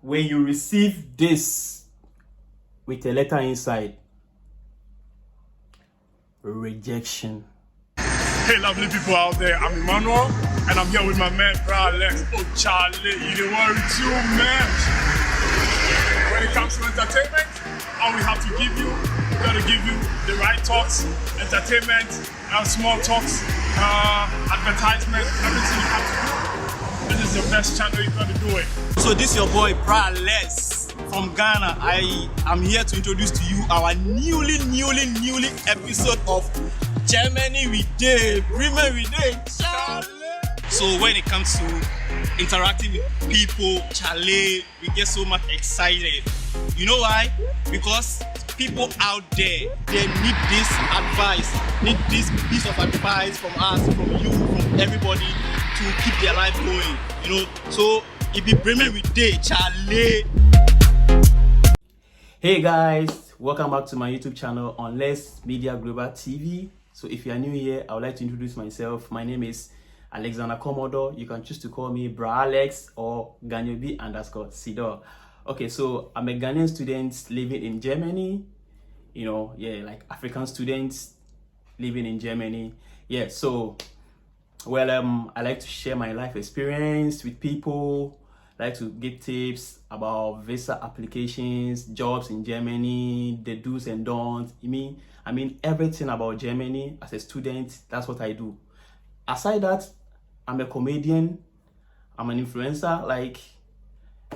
when you receive this with a letter inside, rejection. Hey lovely people out there, I'm Emmanuel and I'm here with my man Brad Lex. Oh Charlie, you don't worry too much. When it comes to entertainment, all we have to give you, we gotta give you the right talks, entertainment, small talks, advertisement, everything you have to do. This is the best channel you gotta do it. So this is your boy Brad Lex from Ghana. I am here to introduce to you our newly episode of Germany we day, Bremen we day, Charlie. So when it comes to interacting with people, Charlie, we get so much excited. You know why? Because people out there, they need this advice, need this piece of advice from us, from you, from everybody to keep their life going. You know, so it be Bremen we day, Charlie. Hey guys, welcome back to my YouTube channel Unless Media Global TV. So if you are new here, I would like to introduce myself. My name is Alexander Commodore. You can choose to call me Bra Alex or Ganyobi_Sidor. Okay, so I'm a Ghanaian student living in Germany. You know, like African students living in Germany. So I like to share my life experience with people. I like to give tips about visa applications, jobs in Germany, the do's and don'ts. I mean everything about Germany as a student. That's what I do. Aside that, I'm a comedian, I'm an influencer, like,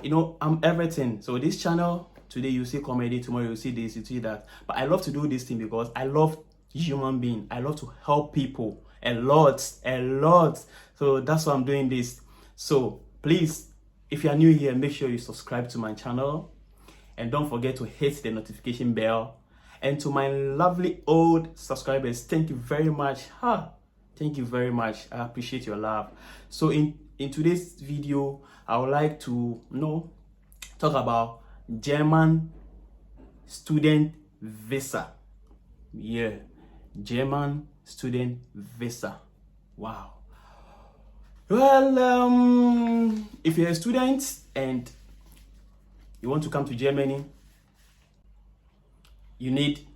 you know, I'm everything. So this channel, today you see comedy, tomorrow you see this, you see that. But I love to do this thing because I love human being. I love to help people a lot. So that's why I'm doing this. So please, if you are new here, make sure you subscribe to my channel and don't forget to hit the notification bell. And to my lovely old subscribers, thank you very much. Thank you very much. I appreciate your love. So in today's video, I would like to talk about German student visa. German student visa. Wow. Well, if you're a student and you want to come to Germany, you need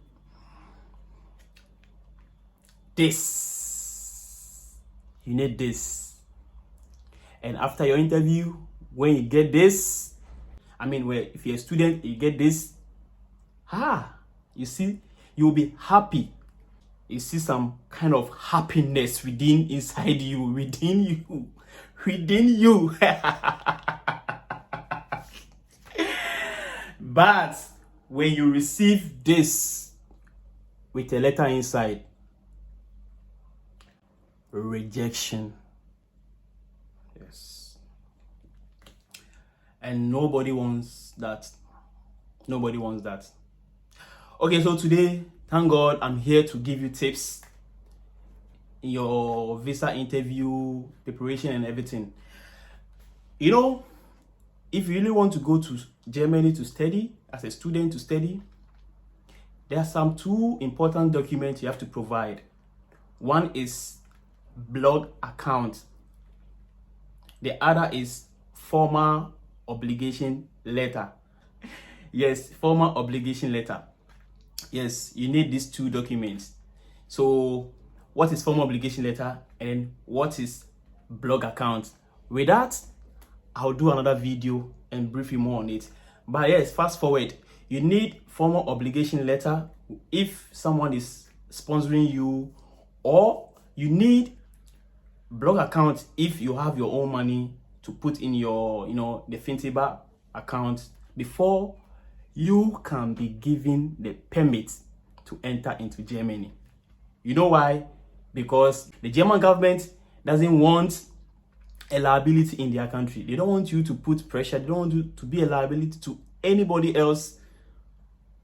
this. You need this. And after your interview, when you get this, if you're a student, you get this. You see, you'll be happy. You see some kind of happiness inside you, within you. But when you receive this with a letter inside, rejection. Yes. And nobody wants that. Okay, so today, thank God, I'm here to give you tips in your visa interview preparation and everything. You know, if you really want to go to Germany to study, as a student to study, there are some two important documents you have to provide. One is blog account. The other is formal obligation letter. Yes, formal obligation letter. Yes, you need these two documents. So what is formal obligation letter and what is blog account? With that, I'll do another video and brief you more on it. But yes, fast forward, you need formal obligation letter if someone is sponsoring you, or you need blog account if you have your own money to put in your, the Fintiba account before you can be given the permit to enter into Germany. You know why? Because the German government doesn't want a liability in their country. They don't want you to put pressure. They don't want you to be a liability to anybody else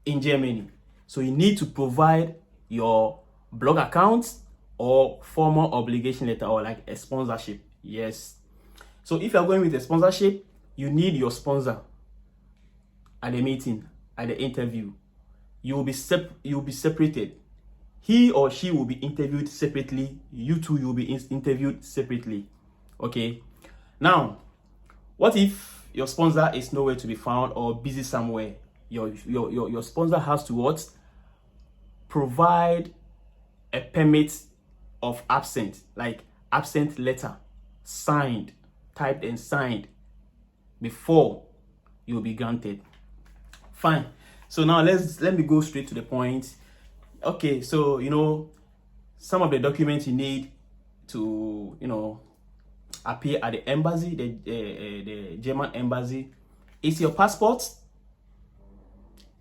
in Germany. So you need to provide your blog account or formal obligation letter, or like a sponsorship. Yes. So if you're going with a sponsorship, you need your sponsor at the meeting, at the interview. You'll be separated. He or she will be interviewed separately. You two will be interviewed separately. Okay. Now, what if your sponsor is nowhere to be found or busy somewhere, your sponsor has to what? Provide a permit of absent, like absent letter, signed, typed and signed, before you'll be granted. Fine. So now let me go straight to the point. Okay, so some of the documents you need to appear at the embassy, the German embassy, is your passport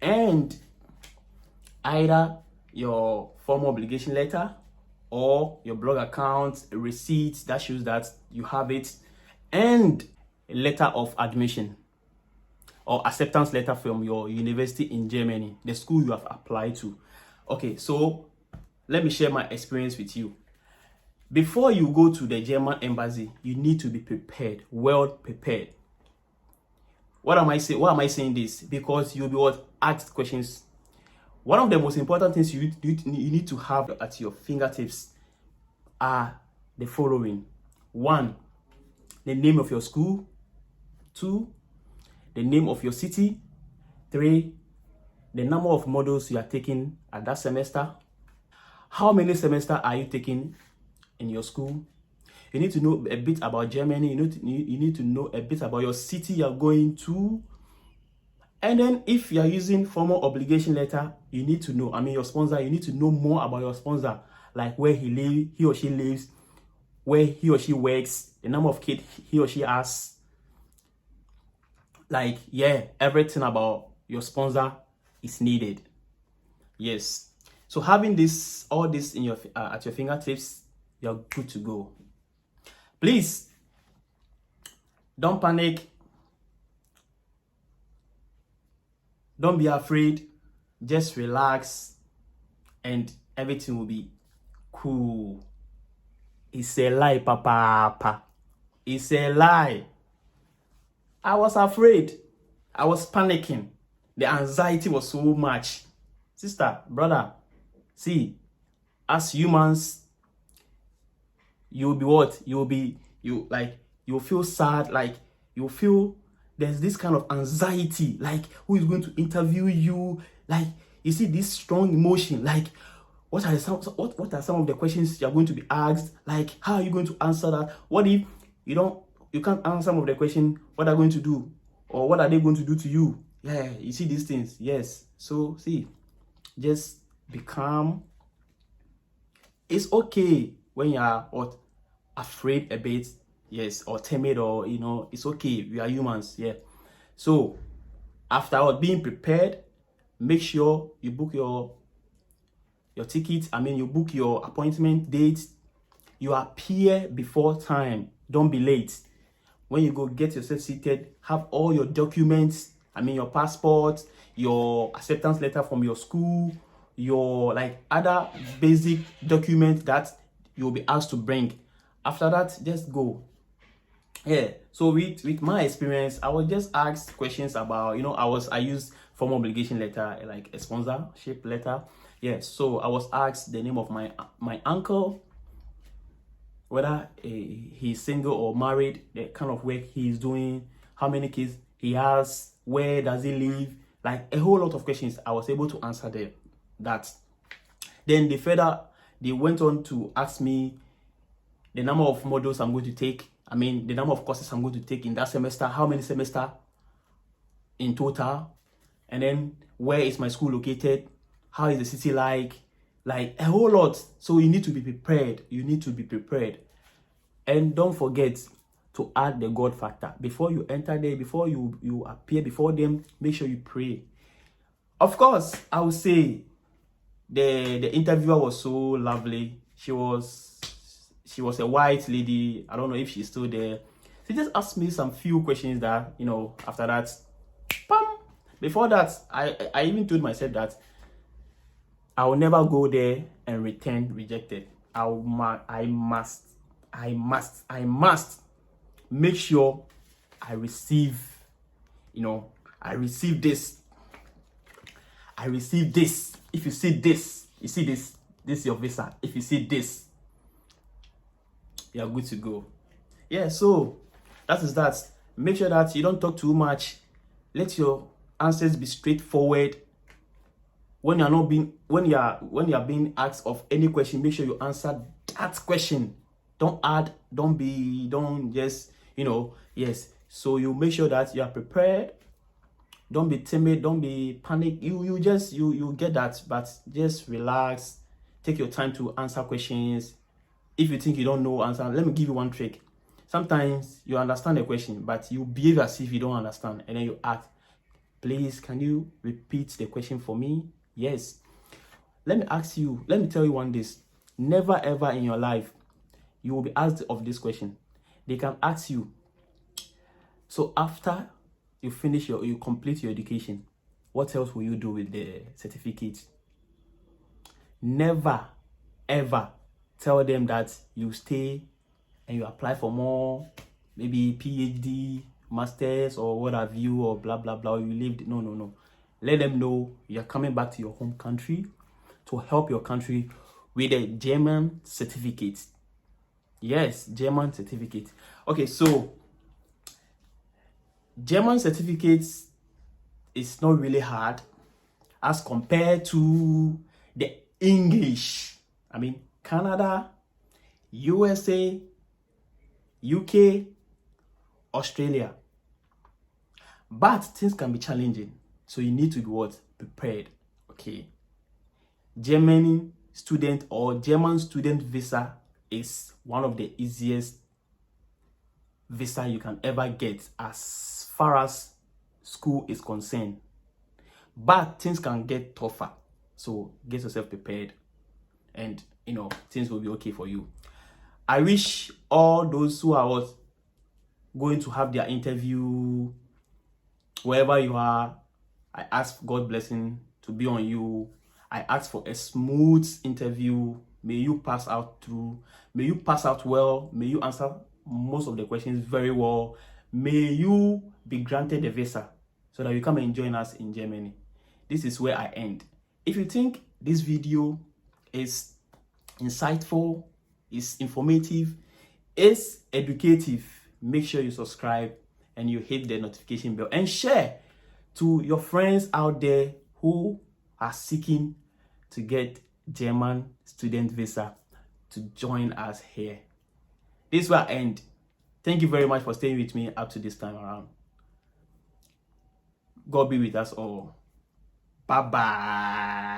and either your formal obligation letter or your blog account receipt that shows that you have it, and a letter of admission or acceptance letter from your university in Germany, the school you have applied to. Okay, so let me share my experience with you. Before you go to the German embassy, you need to be prepared, well prepared. Why am I saying this? Because you'll be asked questions. One of the most important things you need to have at your fingertips are the following. 1, the name of your school. 2, the name of your city. 3, the number of modules you are taking at that semester. How many semesters are you taking in your school? You need to know a bit about Germany. You need to know a bit about your city you're going to. And then if you're using formal obligation letter, you need to know, your sponsor, you need to know more about your sponsor, like where he or she lives, where he or she works, the number of kids he or she has. Like, everything about your sponsor is needed. Yes. So having all this in your at your fingertips, you're good to go. Please don't panic. Don't be afraid. Just relax and everything will be cool. It's a lie, papa. It's a lie. I was afraid. I was panicking. The anxiety was so much. Sister, brother, see, as humans, you'll be what? You'll feel sad, like you'll feel there's this kind of anxiety, like who is going to interview you, like you see this strong emotion, like what are some of the questions you're going to be asked, like how are you going to answer that? What if you can't answer some of the question? What are you going to do, or what are they going to do to you? You see these things. Yes, so see, just be calm. It's okay when you are afraid a bit, yes, or timid, or it's okay. We are humans. So after being prepared, make sure you book your ticket. You book your appointment date. You appear before time. Don't be late. When you go, get yourself seated, have all your documents, your passport, your acceptance letter from your school, your other basic documents that you'll be asked to bring. After that, just go. So with my experience, I was just asked questions about, I used formal obligation letter, like a sponsorship letter. So I was asked the name of my uncle, whether he's single or married, the kind of work he's doing, how many kids he has, where does he live, like a whole lot of questions. I was able to answer that. Then they went on to ask me the number of modules I'm going to take, the number of courses I'm going to take in that semester, how many semesters in total, and then where is my school located, how is the city like a whole lot. So you need to be prepared. And don't forget to add the God factor. Before you enter there, before you appear before them, make sure you pray. Of course, I would say the interviewer was so lovely. She was a white lady. I don't know if she's still there. She just asked me some few questions that, after that, before that, I even told myself that I will never go there and return rejected. I must make sure I receive this. If you see this, this is your visa. If you see this, you're good to go. So that is that. Make sure that you don't talk too much. Let your answers be straightforward. When you are being asked of any question, make sure you answer that question. Don't add, don't just, yes. So you make sure that you are prepared. Don't be timid, don't be panic. You get that, but just relax. Take your time to answer questions. If you think you don't know answer, let me give you one trick. Sometimes you understand the question, but you behave as if you don't understand, and then you ask, please, can you repeat the question for me? Yes. Let me tell you one this. Never ever in your life you will be asked of this question. They can ask you, so after you complete your education, what else will you do with the certificate? Never ever tell them that you stay and you apply for more, maybe PhD, masters, or what have you, or blah blah blah. You lived. No. Let them know you're coming back to your home country to help your country with a German certificate. Yes, German certificate. Okay, so German certificates is not really hard as compared to the English. I mean, Canada, USA, UK, Australia. But things can be challenging. So you need to be prepared. Okay. German student or German student visa is one of the easiest visa you can ever get as far as school is concerned. But things can get tougher. So get yourself prepared, and things will be okay for you. I wish all those who are going to have their interview, wherever you are, I ask God blessing to be on you. I ask for a smooth interview. May you pass out well. May you answer most of the questions very well. May you be granted a visa so that you come and join us in Germany. This is where I end. If you think this video is insightful, is informative, is educative, make sure you subscribe and you hit the notification bell and share to your friends out there who are seeking to get German student visa to join us here. This is where I end. Thank you very much for staying with me up to this time around. God be with us all. Bye-bye.